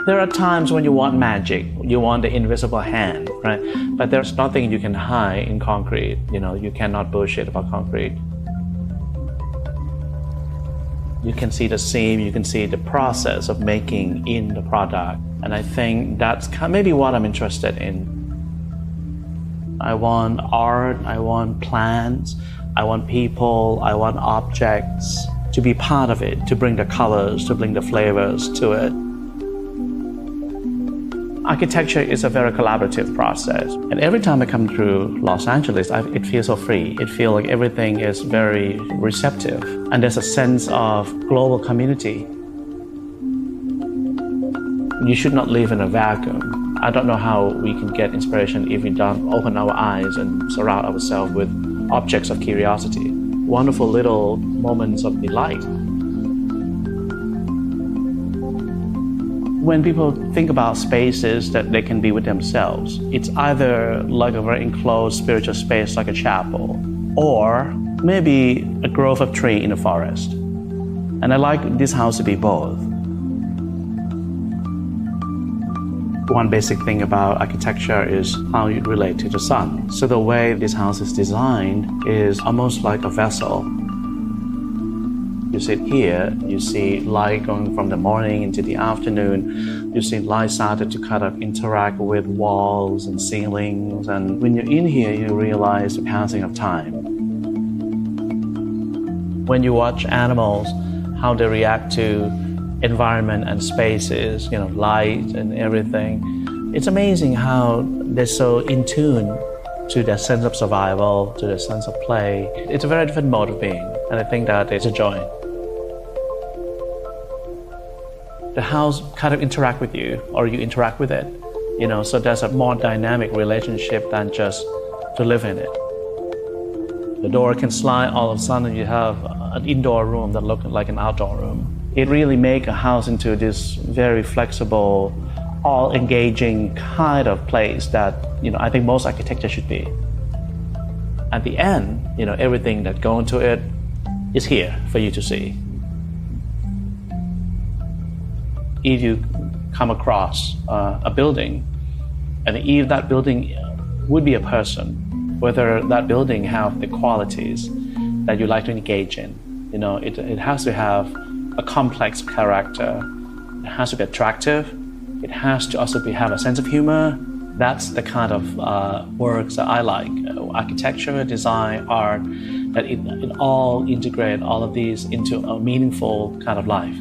There are times when you want magic, you want the invisible hand, right? But there's nothing you can hide in concrete. You cannot bullshit about concrete. You can see the seam, you can see the process of making in the product. And I think that's maybe what I'm interested in. I want art, I want plants, I want people, I want objects to be part of it, to bring the colors, to bring the flavors to it. Architecture is a very collaborative process. And every time I come through Los Angeles, it feels so free. It feels like everything is very receptive. And there's a sense of global community. You should not live in a vacuum. I don't know how we can get inspiration if we don't open our eyes and surround ourselves with objects of curiosity, wonderful little moments of delight. When people think about spaces that they can be with themselves, it's either like a very enclosed spiritual space like a chapel, or maybe a grove of tree in a forest. And I like this house to be both. One basic thing about architecture is how you relate to the sun. So the way this house is designed is almost like a vessel. You sit here, you see light going from the morning into the afternoon. You see light started to kind of interact with walls and ceilings. And when you're in here, you realize the passing of time. When you watch animals, how they react to environment and spaces, light and everything, it's amazing how they're so in tune to their sense of survival, to their sense of play. It's a very different mode of being, and I think that it's a joy. The house kind of interact with you, or you interact with it, so there's a more dynamic relationship than just to live in it. The door can slide, all of a sudden you have an indoor room that looks like an outdoor room. It really makes a house into this very flexible, all-engaging kind of place that, I think most architecture should be. At the end, everything that goes into it is here for you to see. If you come across a building, and if that building would be a person, whether that building have the qualities that you like to engage in, it has to have a complex character. It has to be attractive. It has to also have a sense of humor. That's the kind of works that I like. Architecture, design, art, that it all integrate all of these into a meaningful kind of life.